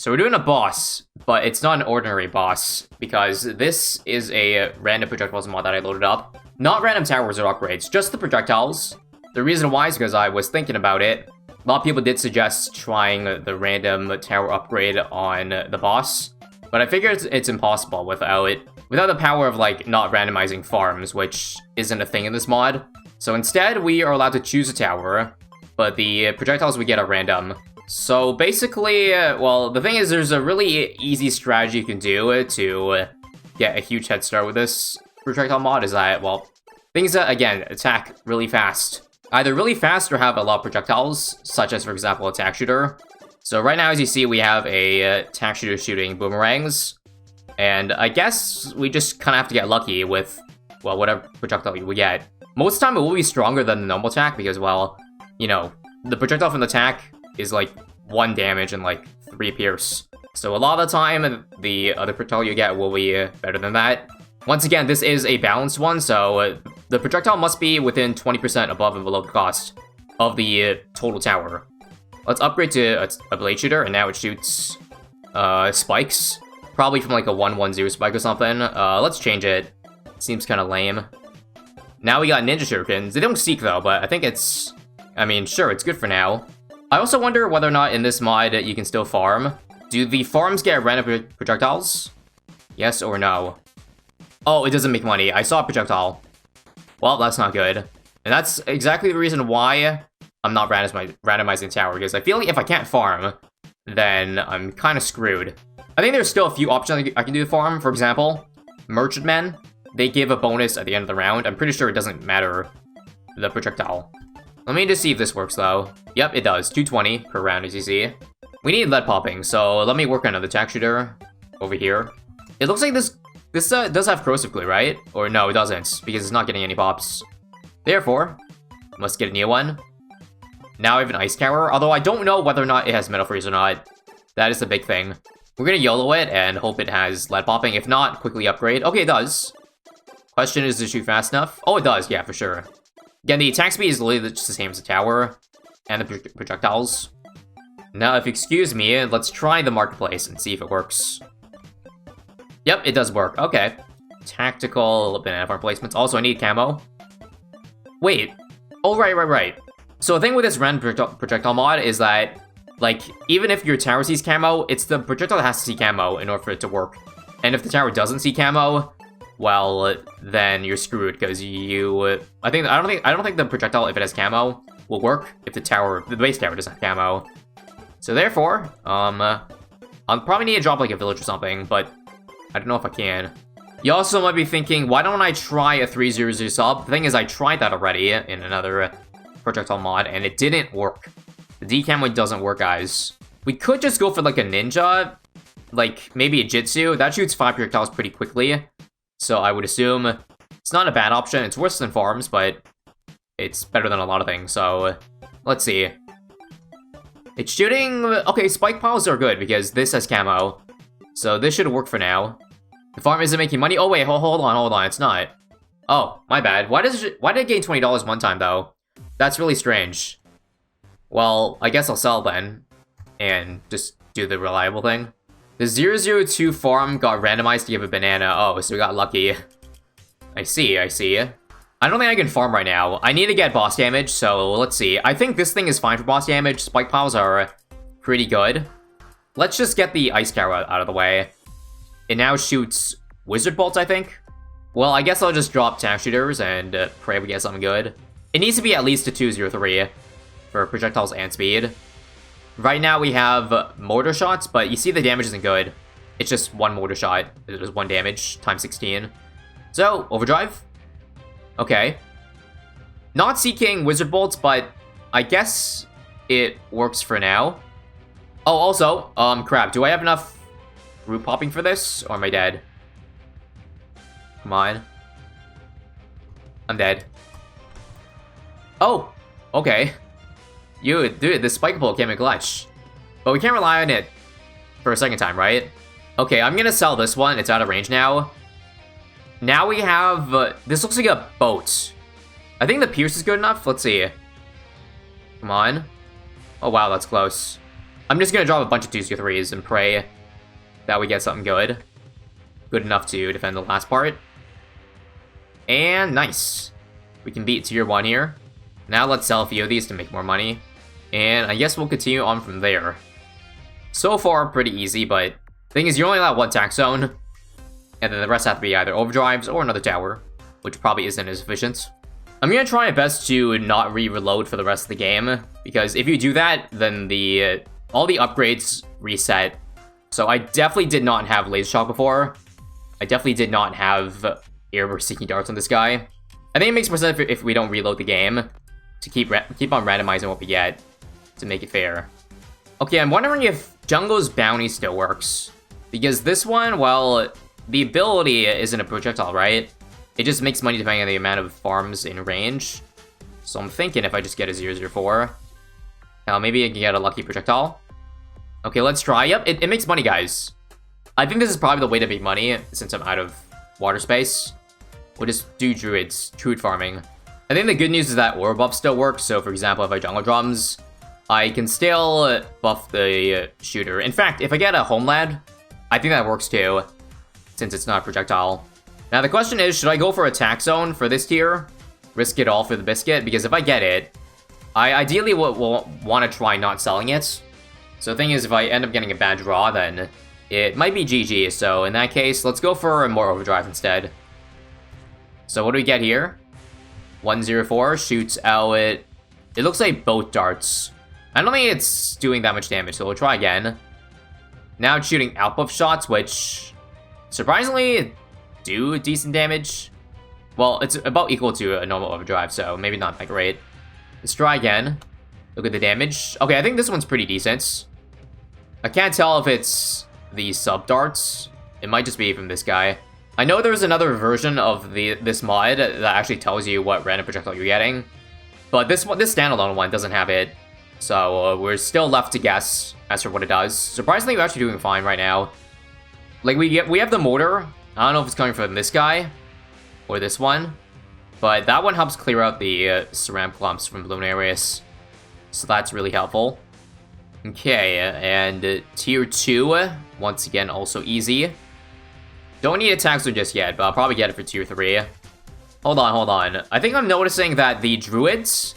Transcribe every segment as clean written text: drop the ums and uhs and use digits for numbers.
So we're doing a boss, but it's not an ordinary boss, because this is a random projectiles mod that I loaded up. Not random towers or upgrades, just the projectiles. The reason why is because I was thinking about it. A lot of people did suggest trying the random tower upgrade on the boss, but I figured it's impossible without the power of, like, not randomizing farms, which isn't a thing in this mod. So instead, we are allowed to choose a tower, but the projectiles we get are random. So basically, well, the thing is, there's a really easy strategy you can do to get a huge head start with this projectile mod, is that, well, things that, again, attack really fast. Either really fast or have a lot of projectiles, such as, for example, a tack shooter. So right now, as you see, we have a tack shooter shooting boomerangs. And I guess we just kind of have to get lucky with, well, whatever projectile we get. Most of the time, it will be stronger than the normal attack because, well, you know, the projectile from the attack is like 1 damage and like 3 pierce. So a lot of the time, the other projectile you get will be better than that. Once again, this is a balanced one, so the projectile must be within 20% above and below the cost of the total tower. Let's upgrade to a blade shooter, and now it shoots spikes. Probably from like a 1-1-0 spike or something. Let's change it. Seems kind of lame. Now we got ninja shurikens. They don't seek though, but I think it's... I mean, sure, it's good for now. I also wonder whether or not in this mod you can still farm. Do the farms get random projectiles? Yes or no? Oh, it doesn't make money. I saw a projectile. Well, that's not good. And that's exactly the reason why I'm not randomizing tower, because I feel like if I can't farm, then I'm kind of screwed. I think there's still a few options I can do to farm. For example, merchantmen. They give a bonus at the end of the round. I'm pretty sure it doesn't matter the projectile. Let me just see if this works, though. Yep, it does. 220 per round, as you see. We need lead popping, so let me work on another tack shooter over here. It looks like this does have corrosive glue, right? Or no, it doesn't, because it's not getting any pops. Therefore, must get a new one. Now I have an ice tower, although I don't know whether or not it has metal freeze or not. That is the big thing. We're gonna YOLO it and hope it has lead popping. If not, quickly upgrade. Okay, it does. Question is, does it shoot fast enough? Oh, it does, yeah, for sure. Again, the attack speed is literally just the same as the tower and the projectiles. Now, if you excuse me, let's try the marketplace and see if it works. Yep, it does work. Okay. Tactical banana farm placements. Also, I need camo. Wait. Oh, right. So the thing with this random projectile mod is that, like, even if your tower sees camo, it's the projectile that has to see camo in order for it to work. And if the tower doesn't see camo, well, then you're screwed, because I don't think the projectile, if it has camo, will work if the base tower doesn't have camo. So therefore, I'll probably need to drop like a village or something, but I don't know if I can. You also might be thinking, why don't I try a 300 sub? The thing is, I tried that already in another projectile mod, and it didn't work. The decamo doesn't work, guys. We could just go for like a ninja, like maybe a jitsu. That shoots 5 projectiles pretty quickly. So I would assume it's not a bad option. It's worse than farms, but it's better than a lot of things. So let's see. It's shooting... Okay, spike piles are good because this has camo. So this should work for now. The farm isn't making money. Oh, wait, hold on. It's not. Oh, my bad. Why did it gain $20 one time, though? That's really strange. Well, I guess I'll sell then. And just do the reliable thing. The 002 farm got randomized to give a banana. Oh, so we got lucky. I see. I don't think I can farm right now. I need to get boss damage, so let's see. I think this thing is fine for boss damage. Spike piles are pretty good. Let's just get the ice tower out of the way. It now shoots wizard bolts, I think. Well, I guess I'll just drop tack shooters and pray we get something good. It needs to be at least a 203 for projectiles and speed. Right now we have mortar shots, but you see the damage isn't good. It's just 1 mortar shot. It does 1 damage, times 16. So, overdrive. Okay. Not seeking wizard bolts, but I guess it works for now. Oh, also, crap, do I have enough root popping for this, or am I dead? Come on. I'm dead. Oh, okay. Dude, this spike pull came in clutch. But we can't rely on it for a second time, right? Okay, I'm gonna sell this one. It's out of range now. Now we have... this looks like a boat. I think the pierce is good enough. Let's see. Come on. Oh, wow, that's close. I'm just gonna drop a bunch of 2s, 3s and pray that we get something good. Good enough to defend the last part. And nice. We can beat tier 1 here. Now let's sell a few of these to make more money. And I guess we'll continue on from there. So far, pretty easy, but the thing is, you're only allowed one tax zone. And then the rest have to be either overdrives or another tower, which probably isn't as efficient. I'm gonna try my best to not re-reload for the rest of the game, because if you do that, then all the upgrades reset. So I definitely did not have laser shock before. I definitely did not have airburst seeking darts on this guy. I think it makes more sense if we don't reload the game to keep on randomizing what we get to make it fair. Okay, I'm wondering if Jungle's bounty still works, because this one, well, the ability isn't a projectile, right? It just makes money depending on the amount of farms in range. So I'm thinking if I just get a 004, maybe I can get a lucky projectile. Okay, let's try. Yep, it makes money, guys. I think this is probably the way to make money since I'm out of water space. We'll just do druid farming. I think the good news is that aura buff still works. So for example, if I jungle drums, I can still buff the shooter. In fact, if I get a homeland, I think that works too, since it's not a projectile. Now the question is, should I go for a tax zone for this tier? Risk it all for the biscuit? Because if I get it, I ideally will want to try not selling it. So the thing is, if I end up getting a bad draw, then it might be GG. So in that case, let's go for more overdrive instead. So what do we get here? 104 shoots out it looks like both darts. I don't think it's doing that much damage, so we'll try again. Now it's shooting outbuff shots, which surprisingly do decent damage. Well, it's about equal to a normal overdrive, so maybe not that great. Let's try again. Look at the damage. Okay, I think this one's pretty decent. I can't tell if it's the sub darts. It might just be from this guy. I know there's another version of this mod that actually tells you what random projectile you're getting, but this standalone one doesn't have it. So we're still left to guess as for what it does. Surprisingly, we're actually doing fine right now. Like we have the mortar. I don't know if it's coming from this guy or this one, but that one helps clear out the ceramic clumps from bloonarius, so that's really helpful. Okay, and tier 2, once again, also easy. Don't need a tax zone just yet, but I'll probably get it for tier 3. Hold on. I think I'm noticing that the druids,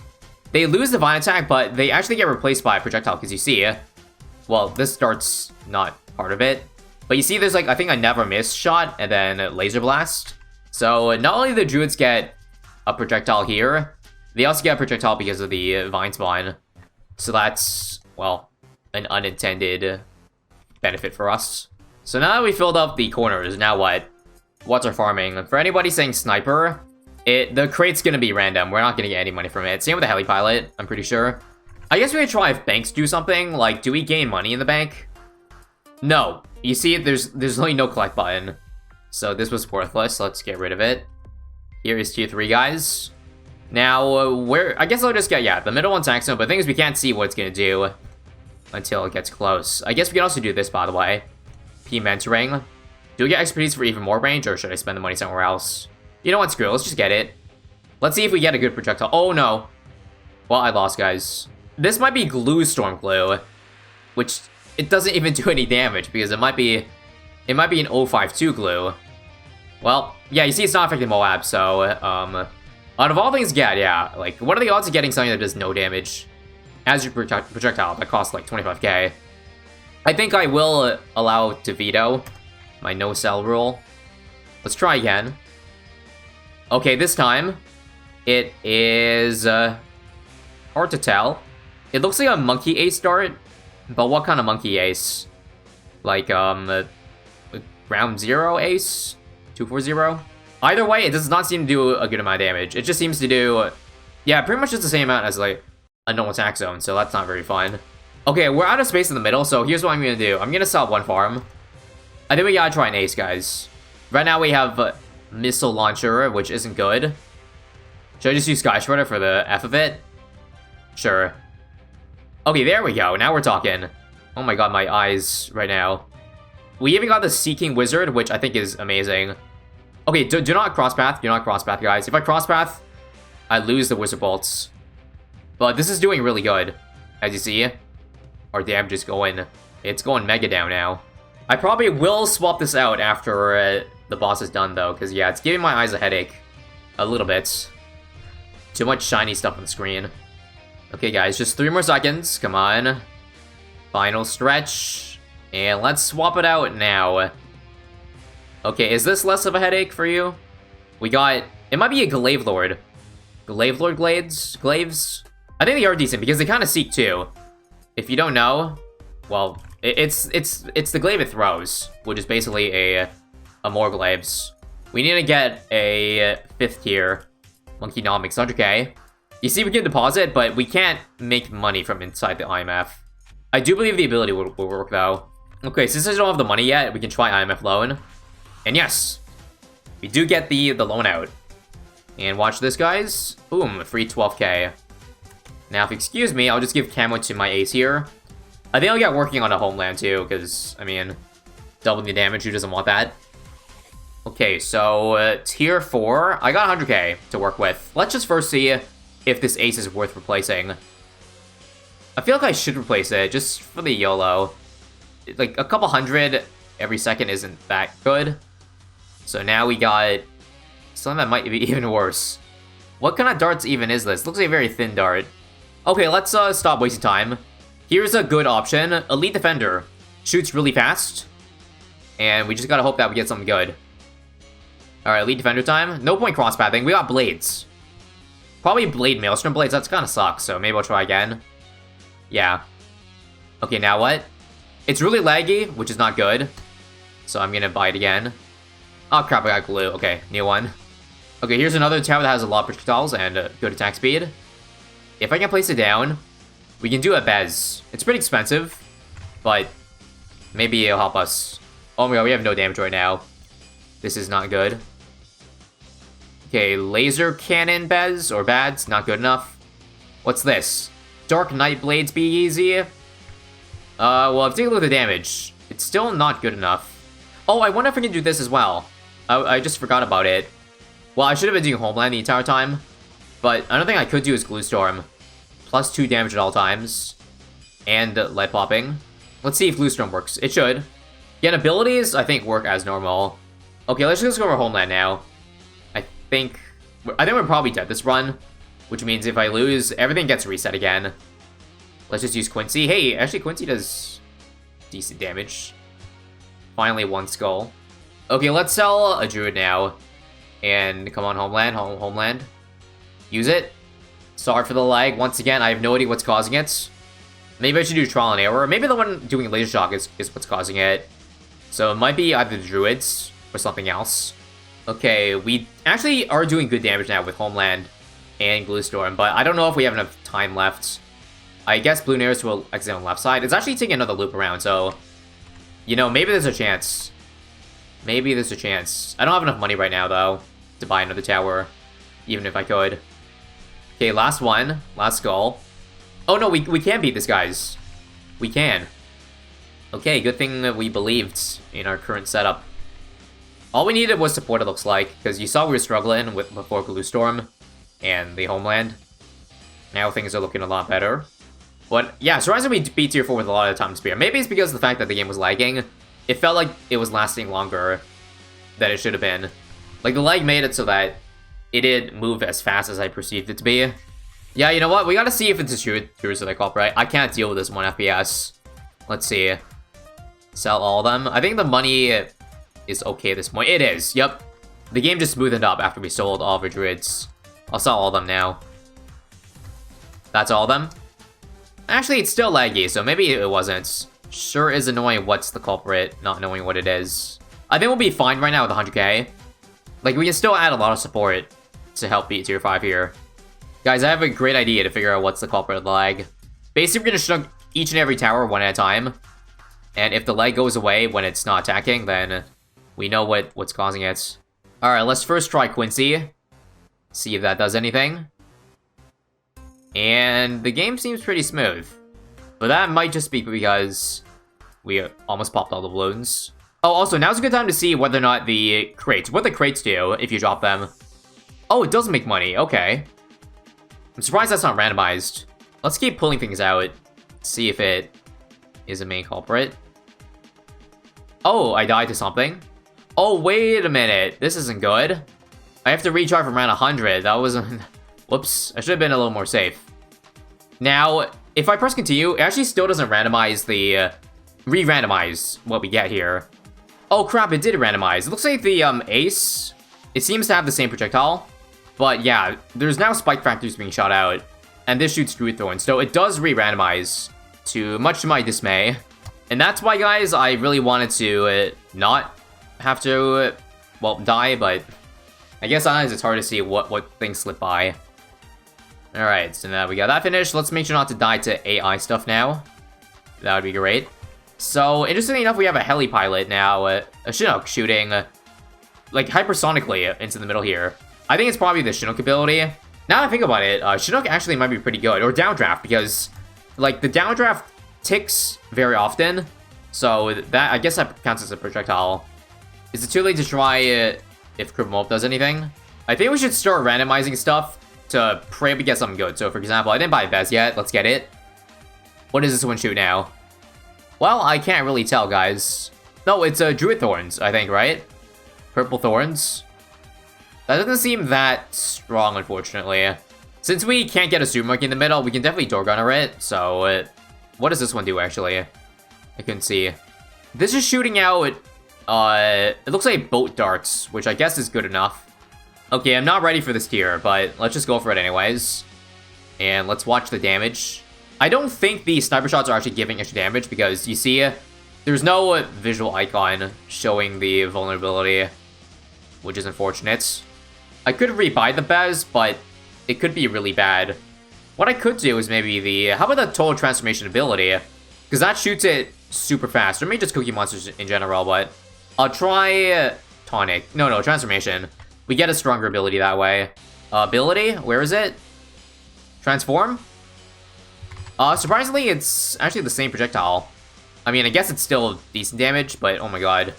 they lose divine attack, but they actually get replaced by a projectile, because you see, well, this starts not part of it. But you see there's like, I think a never miss shot, and then a laser blast. So not only do the druids get a projectile here, they also get a projectile because of the vine spawn. So that's, well, an unintended benefit for us. So now that we filled up the corners, now what? What's our farming? For anybody saying sniper, the crate's gonna be random. We're not gonna get any money from it. Same with the heli pilot, I'm pretty sure. I guess we could try if banks do something. Like, do we gain money in the bank? No. You see, there's really no collect button. So this was worthless. Let's get rid of it. Here is tier 3, guys. Now, I guess I'll just get, yeah, the middle one's excellent, but the thing is we can't see what it's gonna do until it gets close. I guess we can also do this, by the way. P mentoring. Do we get expertise for even more range, or should I spend the money somewhere else? You know what, screw it, let's just get it. Let's see if we get a good projectile. Oh, no. Well, I lost, guys. This might be glue storm glue, which it doesn't even do any damage, because it might be an 052 glue. Well, yeah, you see it's not affecting Moab, so, out of all things get, yeah, like, what are the odds of getting something that does no damage as your projectile that costs, like, 25k? I think I will allow to veto my no-sell rule. Let's try again. Okay, this time, it is, hard to tell. It looks like a monkey ace dart, but what kind of monkey ace? Like, round 0 ace? 240? Either way, it does not seem to do a good amount of damage. It just seems to do, yeah, pretty much just the same amount as, like, a normal attack zone, so that's not very fun. Okay, we're out of space in the middle, so here's what I'm gonna do. I'm gonna sell one farm. I think we gotta try an ace, guys. Right now we have missile launcher, which isn't good. Should I just use Sky Shredder for the F of it? Sure. Okay, there we go. Now we're talking. Oh my god, my eyes right now. We even got the Seeking Wizard, which I think is amazing. Okay, do not crosspath. Do not crosspath, guys. If I crosspath, I lose the Wizard Bolts. But this is doing really good, as you see. our damage is going... It's going mega down now. I probably will swap this out after the boss is done, though, because, yeah, it's giving my eyes a headache. A little bit. Too much shiny stuff on the screen. Okay, guys, just 3 more seconds. Come on. Final stretch. And let's swap it out now. Okay, is this less of a headache for you? We got... It might be a Glaive Lord. Glaive Lord Glaives? I think they are decent, because they kind of seek, too. If you don't know, well, it's the glaive it throws, which is basically a more glaives. We need to get a 5th tier Monkeynomics 100k. You see, we can deposit, but we can't make money from inside the IMF. I do believe the ability will work, though. Okay, since I don't have the money yet, we can try IMF loan. And yes, we do get the loan out. And watch this, guys. Boom, free 12k. Now, if you excuse me, I'll just give camo to my ace here. I think I'll get working on a homeland, too, because, I mean, doubling the damage, who doesn't want that? Okay, so, tier 4, I got 100k to work with. Let's just first see if this ace is worth replacing. I feel like I should replace it, just for the YOLO. Like, a couple hundred every second isn't that good. So now we got something that might be even worse. What kind of darts even is this? Looks like a very thin dart. Okay, let's stop wasting time. Here's a good option. Elite Defender. Shoots really fast. And we just gotta hope that we get something good. Alright, Elite Defender time. No point cross-pathing. We got Blades. Probably Blade Maelstrom Blades. That's kind of sucks, so maybe I'll try again. Yeah. Okay, now what? It's really laggy, which is not good. So I'm gonna buy it again. Oh crap, I got glue. Okay, new one. Okay, here's another tower that has a lot of projectiles and good attack speed. If I can place it down, we can do a Bez. It's pretty expensive, but maybe it'll help us. Oh my god, we have no damage right now. This is not good. Okay, laser cannon Bez, or Bads, not good enough. What's this? Dark Knight Blades be easy? Well, if you take a look at the damage, it's still not good enough. Oh, I wonder if I can do this as well. I just forgot about it. Well, I should have been doing Homeland the entire time, but another thing I could do is Glue Storm. Plus 2 damage at all times. And lead popping. Let's see if Glue Storm works. It should. Yeah, and abilities, I think, work as normal. Okay, let's just go over Homeland now. I think we're probably dead this run, which means if I lose, everything gets reset again. Let's just use Quincy. Hey, actually, Quincy does decent damage. Finally, 1 skull. Okay, let's sell a Druid now. And come on, Homeland. Homeland. Use it. Sorry for the lag. Once again, I have no idea what's causing it. Maybe I should do trial and error. Maybe the one doing laser shock is what's causing it. So it might be either the Druids or something else. Okay, we actually are doing good damage now with Homeland and Glue Storm, but I don't know if we have enough time left. I guess bloonarius will exit on the left side. It's actually taking another loop around, so... You know, maybe there's a chance. Maybe there's a chance. I don't have enough money right now, though, to buy another tower. Even if I could. Okay, last one. Last skull. Oh, no, we can beat this, guys. We can. Okay, good thing that we believed in our current setup. All we needed was support, it looks like, because you saw we were struggling with before Glue Storm and the Homeland. Now things are looking a lot better. But yeah, surprisingly we beat tier 4 with a lot of time spear. Maybe it's because of the fact that the game was lagging. It felt like it was lasting longer than it should have been. Like, the lag made it so that it didn't move as fast as I perceived it to be. Yeah, you know what? We gotta see if it's a Druids that I call, right? I can't deal with this 1 FPS. Let's see. Sell all of them. I think the money is okay at this point. It is, yep. The game just smoothened up after we sold all of our Druids. I'll sell all of them now. That's all of them? Actually, it's still laggy, so maybe it wasn't. Sure is annoying what's the culprit, not knowing what it is. I think we'll be fine right now with 100k. Like, we can still add a lot of support to help beat tier 5 here. Guys, I have a great idea to figure out what's the culprit of the lag. Basically, we're gonna chunk each and every tower 1 at a time. And if the lag goes away when it's not attacking, then we know what's causing it. Alright, let's first try Quincy. See if that does anything. And the game seems pretty smooth. But that might just be because we almost popped all the balloons. Oh, also, now's a good time to see whether or not the crates, what the crates do if you drop them. Oh, it does make money, okay. I'm surprised that's not randomized. Let's keep pulling things out, see if it is a main culprit. Oh, I died to something. Oh, wait a minute. This isn't good. I have to recharge from around 100. That wasn't... Whoops. I should have been a little more safe. Now, if I press continue, it actually still doesn't randomize the... re-randomize what we get here. Oh, crap. It did randomize. It looks like the ace... It seems to have the same projectile. But yeah, there's now spike factors being shot out. And this shoots Druid Thorns. So it does re-randomize. Much to my dismay. And that's why, guys, I really wanted to not have to, well, die, but I guess sometimes it's hard to see what things slip by. Alright, so now we got that finished. Let's make sure not to die to AI stuff now. That would be great. So, interestingly enough, we have a heli pilot now, a Chinook shooting, like, hypersonically into the middle here. I think it's probably the Chinook ability. Now that I think about it, Chinook actually might be pretty good, or downdraft, because, like, the downdraft ticks very often, so that, I guess that counts as a projectile. Is it too late to try it if Cripple does anything? I think we should start randomizing stuff to pray we get something good. So, for example, I didn't buy Bez yet. Let's get it. What does this one shoot now? Well, I can't really tell, guys. No, it's Druid Thorns, I think, right? Purple Thorns. That doesn't seem that strong, unfortunately. Since we can't get a Super Monkey in the middle, we can definitely Door Gunner it, so... what does this one do, actually? I couldn't see. This is shooting out, it looks like boat darts, which I guess is good enough. Okay, I'm not ready for this tier, but let's just go for it anyways. And let's watch the damage. I don't think the sniper shots are actually giving extra damage, because you see, there's no visual icon showing the vulnerability, which is unfortunate. I could rebuy the Bez, but it could be really bad. What I could do is maybe the... How about the Total Transformation ability? Because that shoots it super fast. Or maybe just Cookie Monsters in general, but... I'll try... Tonic. No, Transformation. We get a stronger ability that way. Ability? Where is it? Transform? Surprisingly, it's actually the same projectile. I mean, I guess it's still decent damage, but oh my god.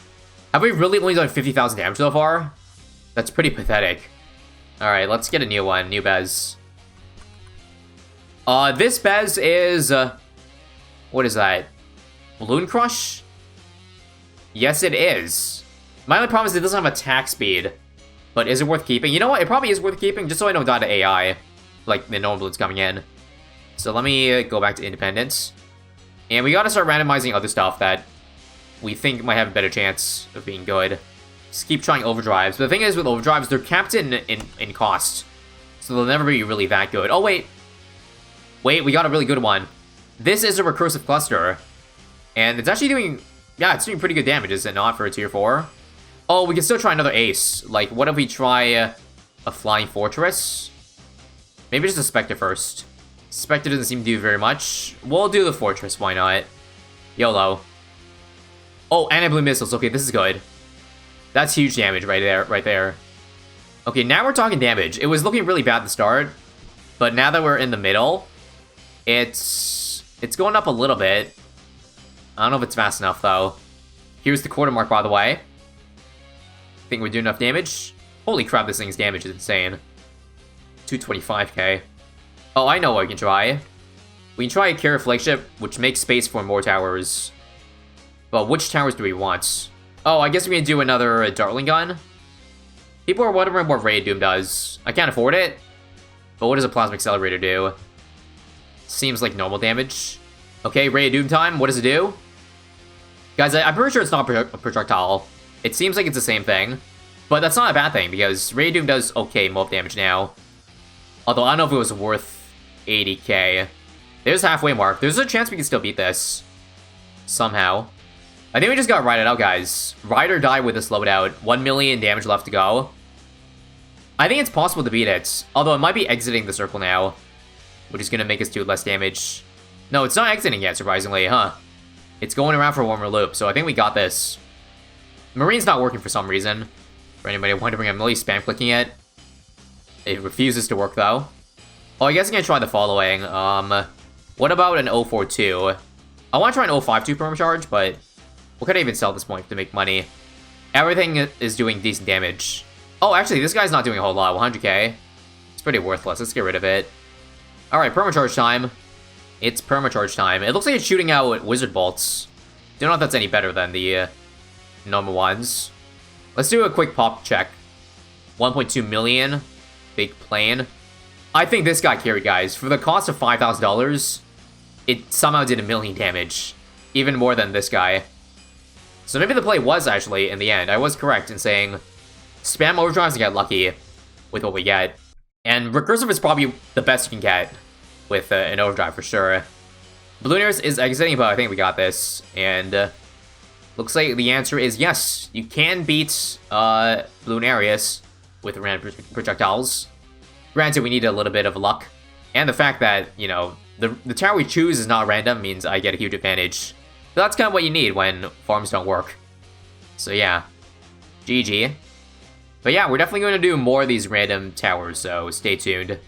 Have we really only done 50,000 damage so far? That's pretty pathetic. Alright, let's get a new one. New Bez. This Bez is, what is that? Balloon Crush? Yes, it is. My only problem is it doesn't have attack speed. But is it worth keeping? You know what? It probably is worth keeping, just so I don't die to AI. Like, the normal balloons coming in. So let me go back to Independence. And we gotta start randomizing other stuff that we think might have a better chance of being good. Just keep trying overdrives. But the thing is, with overdrives, they're capped in cost. So they'll never be really that good. Oh, wait. Wait, we got a really good one. This is a recursive cluster. And it's actually doing... Yeah, it's doing pretty good damage, is it not, for a tier 4? Oh, we can still try another ace. Like, what if we try a Flying Fortress? Maybe just a Spectre first. Spectre doesn't seem to do very much. We'll do the Fortress, why not? YOLO. Oh, anti-blue missiles. Okay, this is good. That's huge damage right there. Okay, now we're talking damage. It was looking really bad at the start, but now that we're in the middle, it's going up a little bit. I don't know if it's fast enough, though. Here's the quarter mark, by the way. Think we're doing enough damage? Holy crap, this thing's damage is insane. 225k. Oh, I know what we can try. We can try a Carrier Flagship, which makes space for more towers. But which towers do we want? Oh, I guess we're gonna do another Dartling Gun. People are wondering what Ray of Doom does. I can't afford it. But what does a Plasma Accelerator do? Seems like normal damage. Okay, Ray of Doom time. What does it do? Guys, I'm pretty sure it's not a projectile. It seems like it's the same thing. But that's not a bad thing, because Ray of Doom does okay mob damage now. Although, I don't know if it was worth 80k. There's halfway mark. There's a chance we can still beat this. Somehow. I think we just gotta ride it out, guys. Ride or die with this loadout. 1 million damage left to go. I think it's possible to beat it. Although, it might be exiting the circle now. Which is gonna make us do less damage. No, it's not exiting yet, surprisingly, huh? It's going around for one more loop, so I think we got this. Marine's not working for some reason. For anybody wondering, I'm really spam clicking it. It refuses to work, though. Oh, I guess I'm gonna try the following. What about an 042? I want to try an 052 perma charge, but what could I even sell at this point to make money? Everything is doing decent damage. Oh, actually, this guy's not doing a whole lot. 100k. It's pretty worthless. Let's get rid of it. Alright, perma charge time. It's permacharge time. It looks like it's shooting out wizard bolts. Don't know if that's any better than the normal ones. Let's do a quick pop check. 1.2 million. Big plane. I think this got carried, guys. For the cost of $5,000, it somehow did 1 million damage. Even more than this guy. So maybe the play was actually, in the end, I was correct in saying spam overdrives and get lucky with what we get. And recursive is probably the best you can get with an overdrive for sure. Bloonarius is exiting, but I think we got this. And looks like the answer is yes. You can beat Bloonarius with random projectiles. Granted, we need a little bit of luck. And the fact that, you know, the tower we choose is not random means I get a huge advantage. So that's kind of what you need when farms don't work. So yeah, GG. But yeah, we're definitely going to do more of these random towers, so stay tuned.